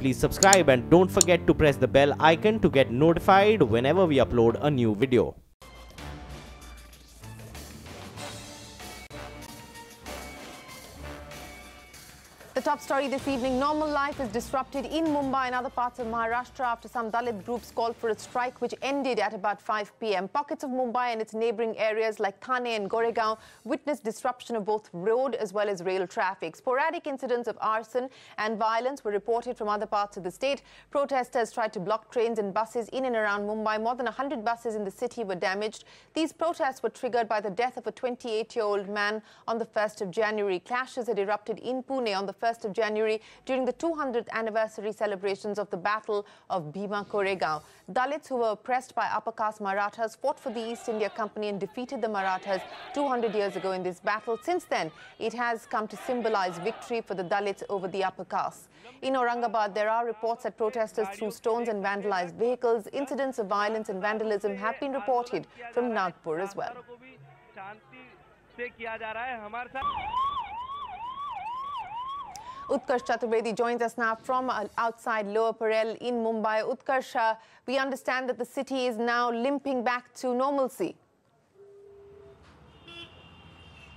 Please subscribe and don't forget to press the bell icon to get notified whenever we upload a new video. The top story this evening: normal life is disrupted in Mumbai and other parts of Maharashtra after some Dalit groups called for a strike which ended at about 5 p.m. Pockets of Mumbai and its neighbouring areas like Thane and Goregaon witnessed disruption of both road as well as rail traffic. Sporadic incidents of arson and violence were reported from other parts of the state. Protesters tried to block trains and buses in and around Mumbai. More than 100 buses in the city were damaged. These protests were triggered by the death of a 28-year-old man on the 1st of January. Clashes had erupted in Pune on the 1st of January during the 200th anniversary celebrations of the Battle of Bhima-Koregaon. Dalits who were oppressed by upper caste Marathas fought for the East India Company and defeated the Marathas 200 years ago in this battle. Since then, it has come to symbolize victory for the Dalits over the upper caste. In Aurangabad, there are reports that protesters threw stones and vandalized vehicles. Incidents of violence and vandalism have been reported from Nagpur as well. Utkarsh Chaturvedi joins us now from outside Lower Parel in Mumbai. Utkarsh, we understand that the city is now limping back to normalcy.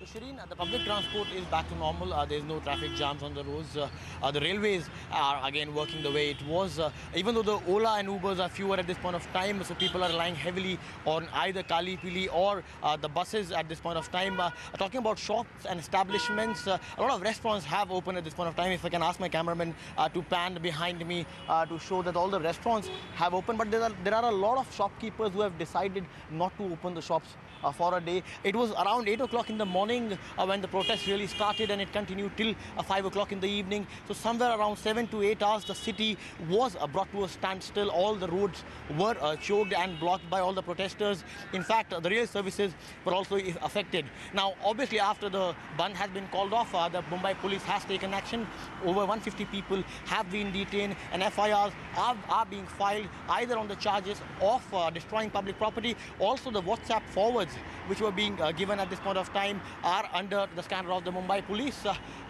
Shireen, the public transport is back to normal. There is no traffic jams on the roads. The railways are again working the way it was. Even though the Ola and Ubers are fewer at this point of time, so people are relying heavily on either Kali Pili or the buses at this point of time. Talking about shops and establishments, a lot of restaurants have opened at this point of time. If I can ask my cameraman to pan behind me to show that all the restaurants have opened, but there are a lot of shopkeepers who have decided not to open the shops for a day. It was around 8 o'clock in the morning when the protest really started, and it continued till 5 o'clock in the evening. So somewhere around 7 to 8 hours, the city was brought to a standstill. All the roads were choked and blocked by all the protesters. In fact, the rail services were also affected. Now, obviously, after the Bandh has been called off, the Mumbai police has taken action. Over 150 people have been detained, and FIRs are being filed either on the charges of destroying public property. Also, the WhatsApp forwards which were being given at this point of time are under the scanner of the Mumbai police.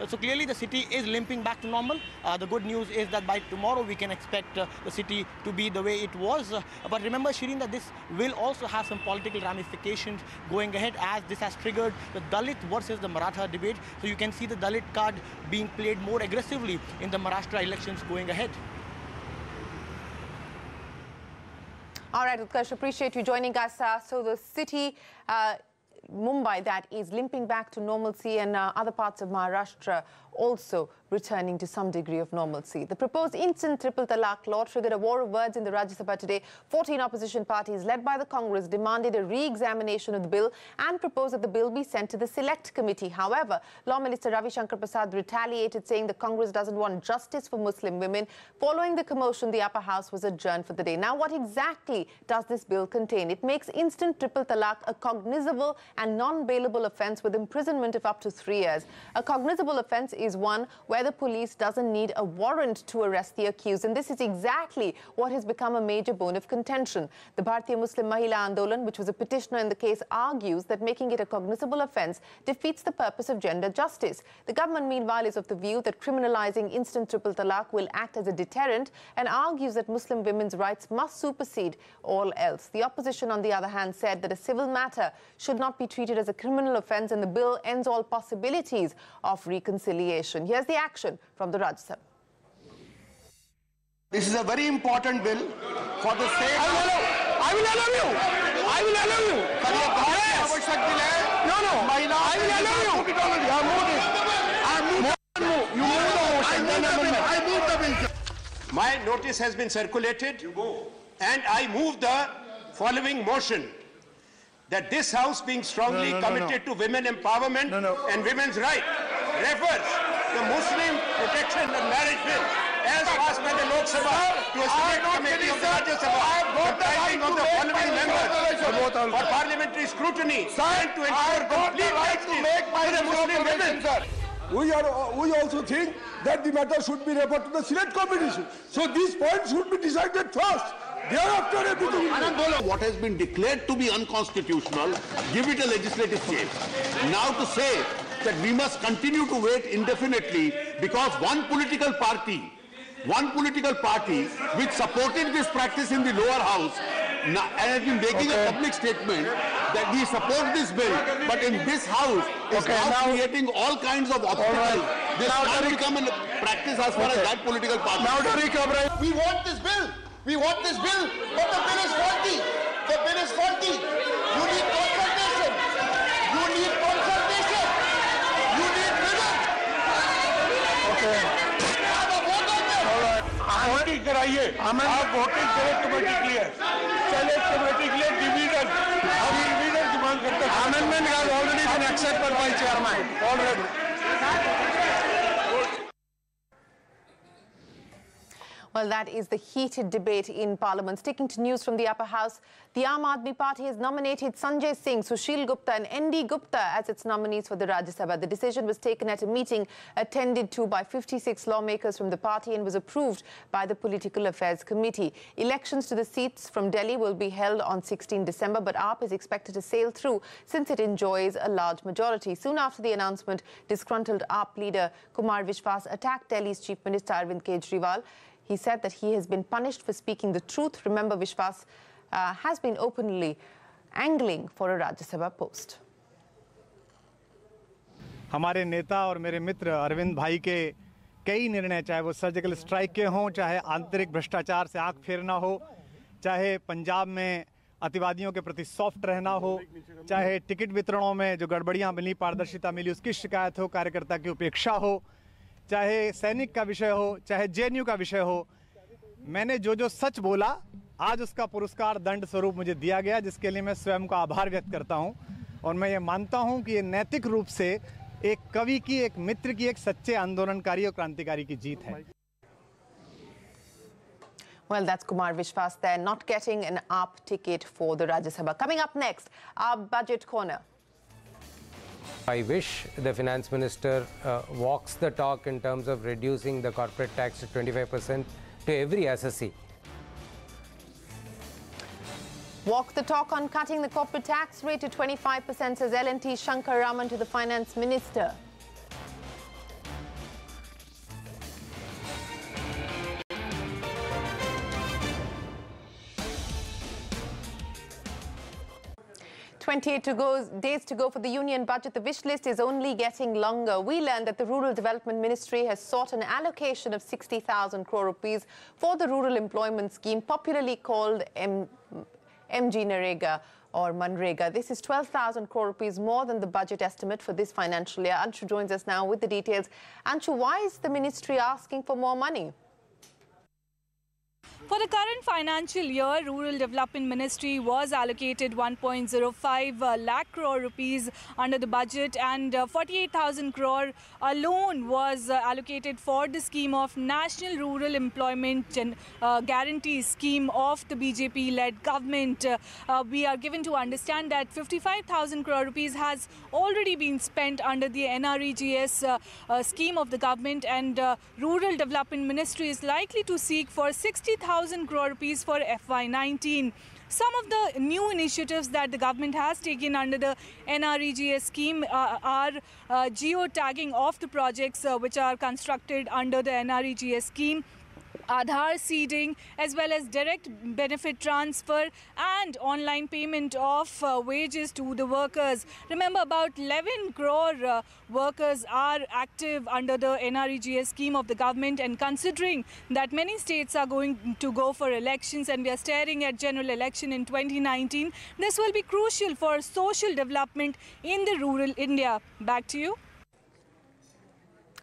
So clearly the city is limping back to normal. The good news is that by tomorrow we can expect the city to be the way it was. But remember, Shireen, that this will also have some political ramifications going ahead, as this has triggered the Dalit versus the Maratha debate. So you can see the Dalit card being played more aggressively in the Maharashtra elections going ahead. All right, Utkarsh, appreciate you joining us. So the city, Mumbai, that is limping back to normalcy, and other parts of Maharashtra also returning to some degree of normalcy. The proposed instant triple talaq law triggered a war of words in the Rajya Sabha today. 14 opposition parties led by the Congress demanded a re-examination of the bill and proposed that the bill be sent to the Select Committee. However, Law Minister Ravi Shankar Prasad retaliated, saying the Congress doesn't want justice for Muslim women. Following the commotion, the upper house was adjourned for the day. Now, what exactly does this bill contain? It makes instant triple talaq a cognizable and non-bailable offence with imprisonment of up to 3 years. A cognizable offence is one where the police doesn't need a warrant to arrest the accused, and this is exactly what has become a major bone of contention. The Bharatiya Muslim Mahila Andolan, which was a petitioner in the case, argues that making it a cognizable offence defeats the purpose of gender justice. The government, meanwhile, is of the view that criminalising instant triple talaq will act as a deterrent and argues that Muslim women's rights must supersede all else. The opposition, on the other hand, said that a civil matter should not be treated as a criminal offence, and the bill ends all possibilities of reconciliation. Here's the action from the Rajya Sabha. This is a very important bill for the sake of... I will allow you. I will allow you. Yes. No. I will allow you. You move the motion. I move the bill. My notice has been circulated, and I move the following motion: that this House, being strongly committed to women empowerment and women's rights, refers the Muslim Protection and Marriage Bill as passed by the Lok Sabha to a select committee of the Rajya Sabha, comprising of the following members for parliamentary scrutiny and to ensure complete justice to the Muslim women. We also think that the matter should be referred to the Select Committee. So these points should be decided first. Thereafter, everything. What has been declared to be unconstitutional, give it a legislative change. Now to say that we must continue to wait indefinitely because one political party one political party which supported this practice in the lower house and has been making a public statement that we support this bill, but in this house is now creating all kinds of obstacles. This can become a practice as far as that political party. We want this bill. We want this bill, but the bill is faulty. The bill is faulty. You need consultation. You need consultation. You need rhythm. Okay. Have a vote on this. All right. Voting कराइए, आप voting करें committee के लिए, चले committee के लिए division, हम division की मांग करते हैं। Amendment has already been accepted by chairman. Already. Well, that is the heated debate in Parliament. Sticking to news from the upper house, the Aam Aadmi Party has nominated Sanjay Singh, Sushil Gupta and ND Gupta as its nominees for the Rajya Sabha. The decision was taken at a meeting attended to by 56 lawmakers from the party and was approved by the Political Affairs Committee. Elections to the seats from Delhi will be held on 16 December, but AAP is expected to sail through since it enjoys a large majority. Soon after the announcement, disgruntled AAP leader Kumar Vishwas attacked Delhi's Chief Minister Arvind Kejriwal. He said that he has been punished for speaking the truth. Remember, Vishwas has been openly angling for a Rajya Sabha post. हमारे नेता और मेरे मित्र अरविंद भाई के कई निर्णय, चाहे वो सर्जिकल स्ट्राइक के हों, चाहे आंतरिक भ्रष्टाचार से आंख फेरना हो, चाहे पंजाब में अतिवादियों के प्रति सॉफ्ट रहना हो, चाहे टिकट वितरणों में जो गड़बड़ियां मिली, पारदर्शिता मिली, उसकी शिकायत हो, कार्यकर्ता की उपेक्षा हो, चाहे सैनिक का विषय हो, चाहे जेएनयू का विषय हो, मैंने जो सच बोला आज उसका पुरस्कार दंड स्वरूप मुझे दिया गया, जिसके लिए मैं स्वयं का आभार व्यक्त करता हूं। और मैं ये मानता हूं कि ये नैतिक रूप से एक कवि की, एक मित्र की, एक सच्चे आंदोलनकारी और क्रांतिकारी की जीत है। Well, that's Kumar Vishwas there, not getting an AAP ticket for the Rajya Sabha. Coming up next, our budget corner. I wish the finance minister walks the talk in terms of reducing the corporate tax to 25% to every SSC. Walk the talk on cutting the corporate tax rate to 25%, says L&T Shankar Raman to the finance minister. Days to go for the union budget. The wish list is only getting longer. We learned that the Rural Development Ministry has sought an allocation of 60,000 crore rupees for the Rural Employment Scheme, popularly called MG Narega or Manrega. This is 12,000 crore rupees more than the budget estimate for this financial year. Anshu joins us now with the details. Anshu, why is the ministry asking for more money? For the current financial year, Rural Development Ministry was allocated 1.05 lakh crore rupees under the budget, and 48,000 crore alone was allocated for the scheme of National Rural Employment Guarantee Scheme of the BJP-led government. We are given to understand that 55,000 crore rupees has already been spent under the NREGS scheme of the government, and Rural Development Ministry is likely to seek for 60,000 crore rupees for FY19. Some of the new initiatives that the government has taken under the NREGS scheme are geo-tagging of the projects which are constructed under the NREGS scheme, Aadhaar seeding, as well as direct benefit transfer and online payment of wages to the workers. Remember, about 11 crore workers are active under the NREGS scheme of the government, and considering that many states are going to go for elections and we are staring at general election in 2019, this will be crucial for social development in the rural India. Back to you.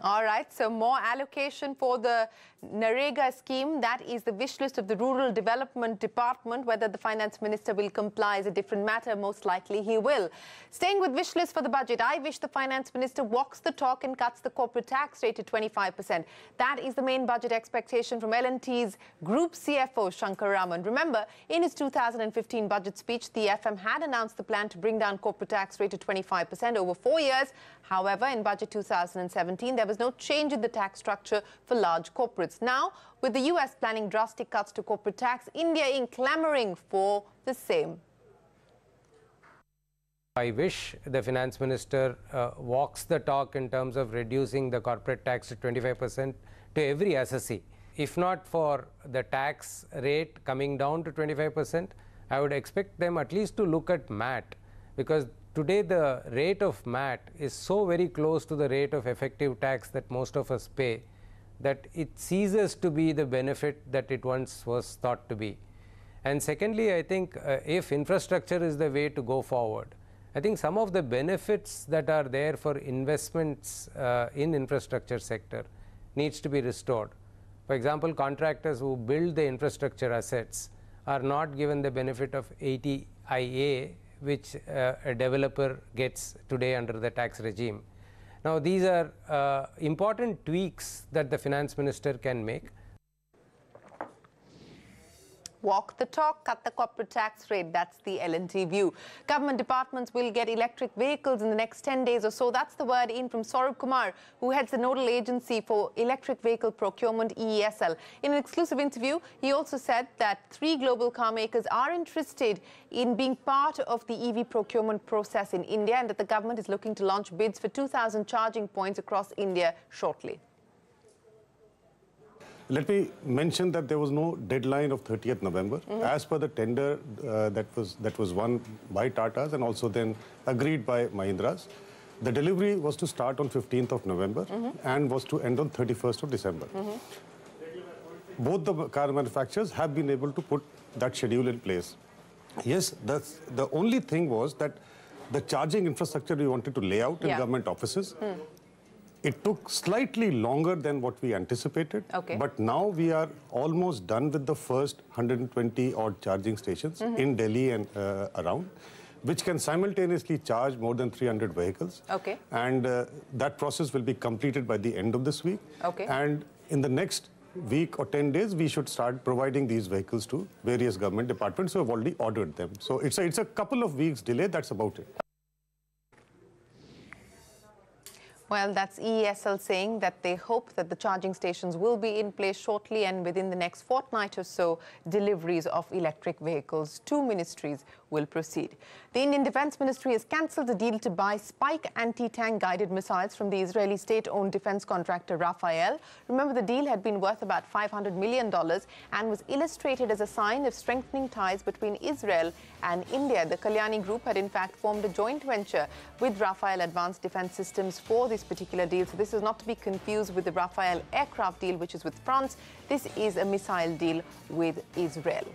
All right, so more allocation for the Narega scheme. That is the wish list of the Rural Development Department. Whether the finance minister will comply is a different matter. Most likely he will. Staying with wish list for the budget, I wish the finance minister walks the talk and cuts the corporate tax rate to 25%. That is the main budget expectation from L&T's Group CFO Shankar Raman. Remember, in his 2015 budget speech, the FM had announced the plan to bring down corporate tax rate to 25% over 4 years. However, in budget 2017, there was no change in the tax structure for large corporates. Now, with the US planning drastic cuts to corporate tax, India Inc. clamoring for the same. I wish the finance minister walks the talk in terms of reducing the corporate tax to 25% to every SSC. if not for the tax rate coming down to 25%, I would expect them at least to look at MAT, because today the rate of MAT is so very close to the rate of effective tax that most of us pay that it ceases to be the benefit that it once was thought to be. And secondly, I think if infrastructure is the way to go forward, I think some of the benefits that are there for investments in infrastructure sector needs to be restored. For example, contractors who build the infrastructure assets are not given the benefit of 80IA, which a developer gets today under the tax regime. Now, these are important tweaks that the finance minister can make. Walk the talk, cut the corporate tax rate. That's the L&T view. Government departments will get electric vehicles in the next 10 days or so. That's the word in from Saurabh Kumar, who heads the nodal agency for electric vehicle procurement, EESL. In an exclusive interview, he also said that 3 global car makers are interested in being part of the EV procurement process in India, and that the government is looking to launch bids for 2,000 charging points across India shortly. Let me mention that there was no deadline of 30th November. As per the tender that was won by Tatas and also then agreed by Mahindras, the delivery was to start on 15th of November and was to end on 31st of December. Both the car manufacturers have been able to put that schedule in place. Yes, the only thing was that the charging infrastructure we wanted to lay out in government offices, it took slightly longer than what we anticipated, but now we are almost done with the first 120 odd charging stations in Delhi and around, which can simultaneously charge more than 300 vehicles. And that process will be completed by the end of this week. And in the next week or 10 days, we should start providing these vehicles to various government departments who have already ordered them. So it's a couple of weeks delay, that's about it. Well, that's EESL saying that they hope that the charging stations will be in place shortly, and within the next fortnight or so, deliveries of electric vehicles to ministries will proceed. The Indian Defence Ministry has cancelled the deal to buy Spike anti-tank guided missiles from the Israeli state-owned defence contractor Rafael. Remember, the deal had been worth about $500 million and was illustrated as a sign of strengthening ties between Israel and India. The Kalyani Group had in fact formed a joint venture with Rafael Advanced Defence Systems for this particular deal. So this is not to be confused with the Rafael aircraft deal, which is with France. This is a missile deal with Israel.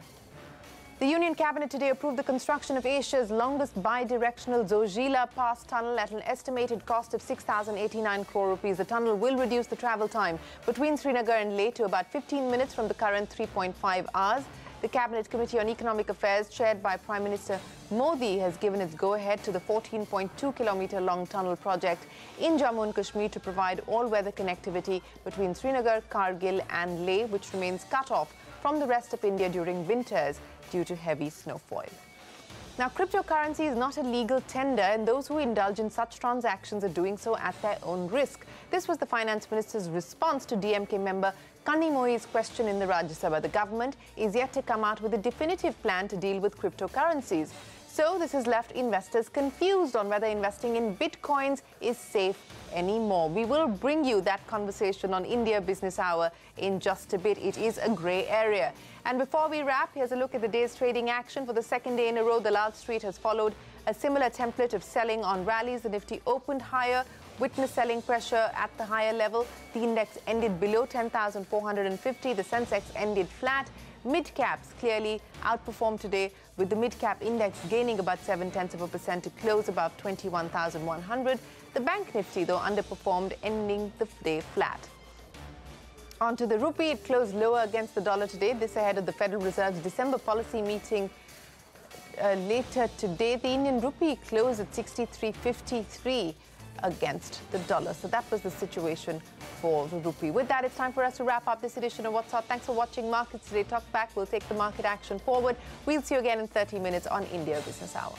The Union Cabinet today approved the construction of Asia's longest bi-directional Zojila Pass tunnel at an estimated cost of 6,089 crore rupees. The tunnel will reduce the travel time between Srinagar and Leh to about 15 minutes from the current 3.5 hours. The Cabinet Committee on Economic Affairs, chaired by Prime Minister Modi, has given its go-ahead to the 14.2-kilometre-long tunnel project in Jammu and Kashmir to provide all-weather connectivity between Srinagar, Kargil and Leh, which remains cut off from the rest of India during winters due to heavy snowfall. Now, cryptocurrency is not a legal tender, and those who indulge in such transactions are doing so at their own risk. This was the Finance Minister's response to DMK member Kanimoi's question in the Rajya Sabha. The government is yet to come out with a definitive plan to deal with cryptocurrencies. So this has left investors confused on whether investing in bitcoins is safe anymore. We will bring you that conversation on India Business Hour in just a bit. It is a grey area. And before we wrap, here's a look at the day's trading action. For the second day in a row, the Lal Street has followed a similar template of selling on rallies. The Nifty opened higher, witnessed selling pressure at the higher level. The index ended below 10,450. The Sensex ended flat. Mid-caps clearly outperformed today, with the mid-cap index gaining about 0.7% to close above 21,100. The Bank Nifty, though, underperformed, ending the day flat. Onto the rupee, it closed lower against the dollar today. This ahead of the Federal Reserve's December policy meeting later today. The Indian rupee closed at 63.53 against the dollar. So that was the situation for the rupee. With that, it's time for us to wrap up this edition of What's Hot. Thanks for watching Markets Today Talk Back. We'll take the market action forward. We'll see you again in 30 minutes on India Business Hour.